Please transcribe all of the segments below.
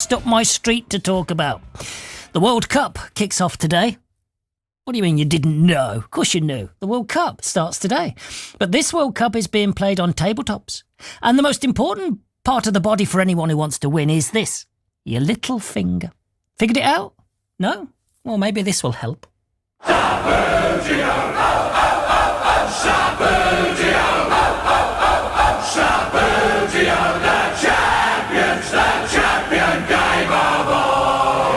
Up my street to talk about. The World Cup kicks off today. What do you mean you didn't know? Of course you knew. The World Cup starts today. But this World Cup is being played on tabletops. And the most important part of the body for anyone who wants to win is this. Your little finger. Figured it out? No? Well, maybe this will help. Subbuteo, the champions, the champion game of all.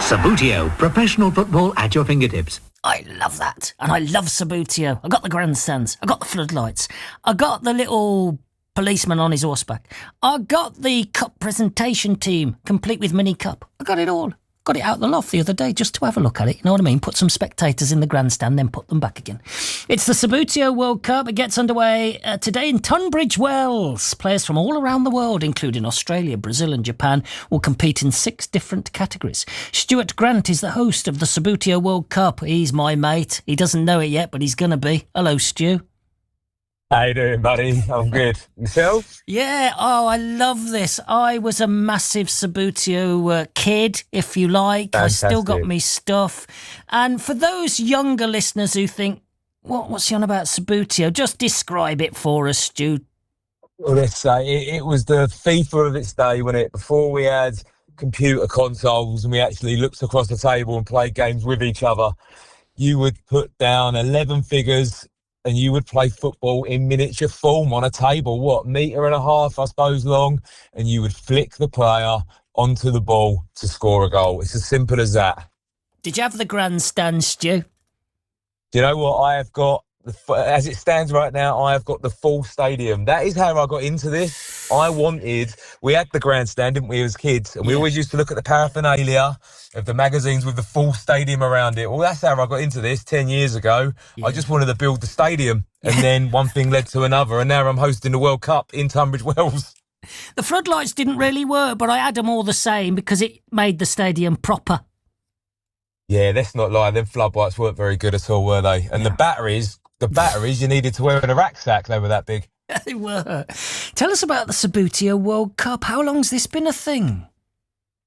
Subbuteo, professional football at your fingertips. I love that. And I love Subbuteo. I got the grandstands. I got the floodlights. I got the little policeman on his horseback. I got the cup presentation team, complete with mini cup. I got it all. Got it out the loft the other day just to have a look at it. You know what I mean? Put some spectators in the grandstand, then put them back again. It's the Subbuteo World Cup. It gets underway today in Tunbridge Wells. Players from all around the world, including Australia, Brazil and Japan, will compete in 6 different categories. Stewart Grant is the host of the Subbuteo World Cup. He's my mate. He doesn't know it yet, but he's going to be. Hello, Stu. How you doing, buddy? I'm good. Yourself? Yeah, I love this. I was a massive Subbuteo kid, if you like. Fantastic. I still got me stuff. And for those younger listeners who think, what's he on about Subbuteo? Just describe it for us, Stu. Well, let's say it was the FIFA of its day, before we had computer consoles and we actually looked across the table and played games with each other. You would put down 11 figures and you would play football in miniature form on a table, metre and a half, I suppose, long, and you would flick the player onto the ball to score a goal. It's as simple as that. Did you have the grandstand, Stu? Do you know what? I have got, as it stands right now, I have got the full stadium. That is how I got into this. We had the grandstand, didn't we, as kids? And we always used to look at the paraphernalia of the magazines with the full stadium around it. Well, that's how I got into this 10 years ago. Yeah. I just wanted to build the stadium. And then one thing led to another. And now I'm hosting the World Cup in Tunbridge Wells. The floodlights didn't really work, but I had them all the same because it made the stadium proper. Yeah, let's not lie. Them floodlights weren't very good at all, were they? And the batteries you needed to wear in a rucksack. They were that big. They were. Tell us about the Subbuteo World Cup. How long's this been a thing?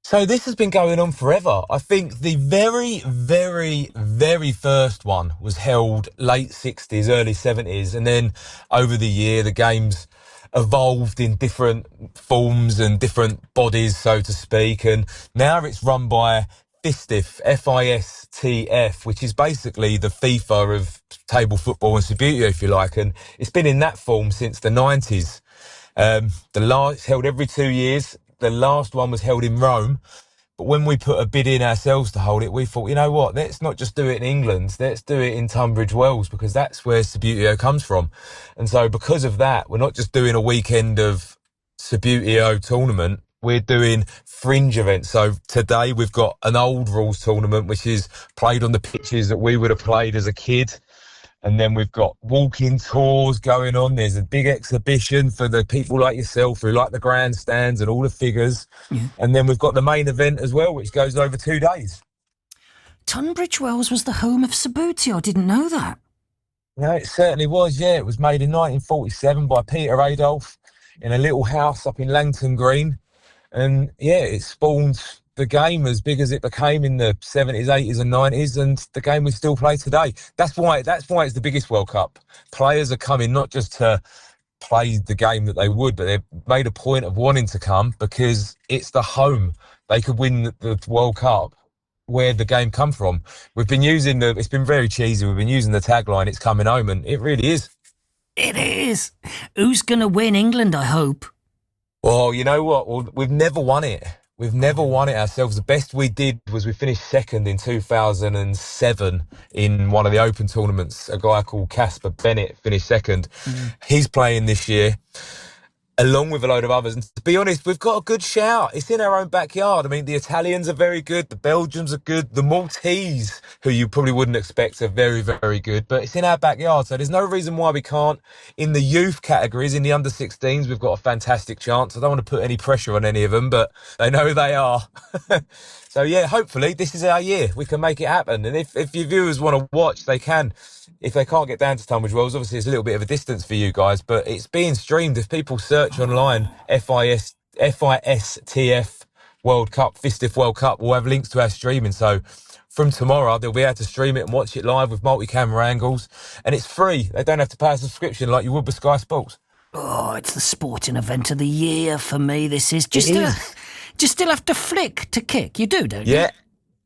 So this has been going on forever. I think the very, very, very first one was held late 60s, early 70s. And then over the year, the games evolved in different forms and different bodies, so to speak. And now it's run by FISTF, FISTF, which is basically the FIFA of table football and Subbuteo, if you like. And it's been in that form since the 90s. It's held every 2 years. The last one was held in Rome. But when we put a bid in ourselves to hold it, we thought, you know what, let's not just do it in England, let's do it in Tunbridge Wells, because that's where Subbuteo comes from. And so because of that, we're not just doing a weekend of Subbuteo tournament, we're doing fringe events. So today we've got an old rules tournament, which is played on the pitches that we would have played as a kid. And then we've got walking tours going on. There's a big exhibition for the people like yourself who like the grandstands and all the figures. Yeah. And then we've got the main event as well, which goes over 2 days. Tunbridge Wells was the home of Subbuteo. I didn't know that. No, it certainly was, yeah. It was made in 1947 by Peter Adolph in a little house up in Langton Green. And, yeah, it spawned the game as big as it became in the 70s, 80s and 90s, and the game we still play today. That's why it's the biggest World Cup. Players are coming not just to play the game that they would, but they've made a point of wanting to come because it's the home. They could win the World Cup where the game come from. We've been using it's been very cheesy, we've been using the tagline, it's coming home, and it really is. It is. Who's going to win? England, I hope. Well, you know what? Well, we've never won it. We've never won it ourselves. The best we did was we finished second in 2007 in one of the open tournaments. A guy called Casper Bennett finished second. He's playing this year, along with a load of others. And to be honest, we've got a good shout. It's in our own backyard. I mean, the Italians are very good. The Belgians are good. The Maltese, who you probably wouldn't expect, are very, very good. But it's in our backyard, so there's no reason why we can't. In the youth categories, in the under-16s, we've got a fantastic chance. I don't want to put any pressure on any of them, but they know who they are. So, yeah, hopefully this is our year. We can make it happen. And if your viewers want to watch, they can. If they can't get down to Tunbridge Wells, obviously it's a little bit of a distance for you guys, but it's being streamed. If people search online, FISTF FISTF World Cup, FISTF World Cup, will have links to our streaming. So from tomorrow, they'll be able to stream it and watch it live with multi-camera angles. And it's free. They don't have to pay a subscription like you would with Sky Sports. Oh, it's the sporting event of the year for me, this is. It is. Do you still have to flick to kick? You do, don't you? Yeah,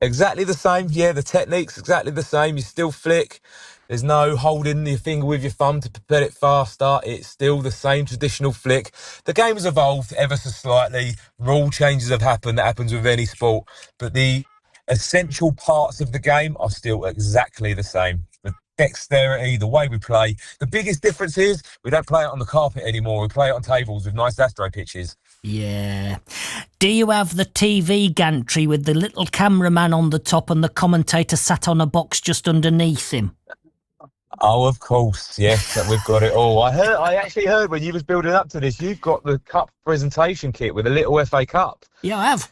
exactly the same. Yeah, the technique's exactly the same. You still flick. There's no holding your finger with your thumb to propel it faster. It's still the same traditional flick. The game has evolved ever so slightly. Rule changes have happened. That happens with any sport. But the essential parts of the game are still exactly the same. The dexterity, the way we play. The biggest difference is we don't play it on the carpet anymore. We play it on tables with nice astro pitches. Yeah. Do you have the TV gantry with the little cameraman on the top and the commentator sat on a box just underneath him? Oh, of course, yes, that we've got it all. I actually heard when you was building up to this, you've got the cup presentation kit with a little FA Cup. Yeah, I have.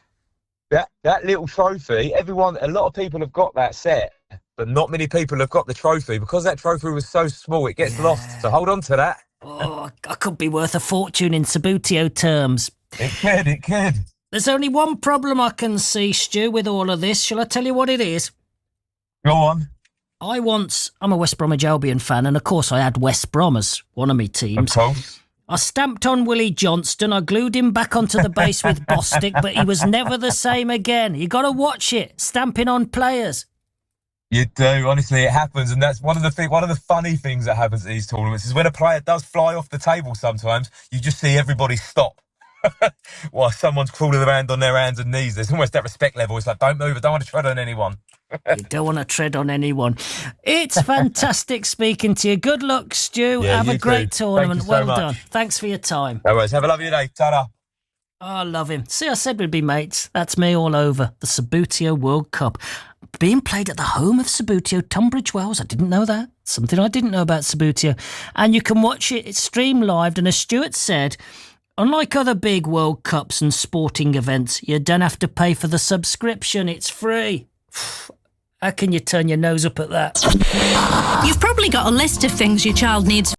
That little trophy, a lot of people have got that set, but not many people have got the trophy because that trophy was so small, it gets lost. So hold on to that. Oh, I could be worth a fortune in Subbuteo terms. It could. There's only one problem I can see, Stu, with all of this. Shall I tell you what it is? Go on. I'm a West Bromwich Albion fan, and of course I had West Brom as one of my teams. Of course. I stamped on Willie Johnston, I glued him back onto the base with Bostic, but he was never the same again. You got to watch it, stamping on players. You do, honestly, it happens, and that's one of the funny things that happens at these tournaments is when a player does fly off the table sometimes, you just see everybody stop. While someone's crawling around on their hands and knees. There's almost that respect level. It's like, don't move, I don't want to tread on anyone. You don't want to tread on anyone. It's fantastic speaking to you. Good luck, Stu. Yeah, have a great too. tournament. Thank you so Well much. done. Thanks for your time. No worries. Have a lovely day. Ta-da. I love him. See, I said we'd be mates. That's me all over. The Subbuteo World Cup. Being played at the home of Subbuteo, Tunbridge Wells. I didn't know that. Something I didn't know about Subbuteo. And you can watch it. It's streamed live. And as Stewart said, unlike other big World Cups and sporting events, you don't have to pay for the subscription. It's free. How can you turn your nose up at that? You've probably got a list of things your child needs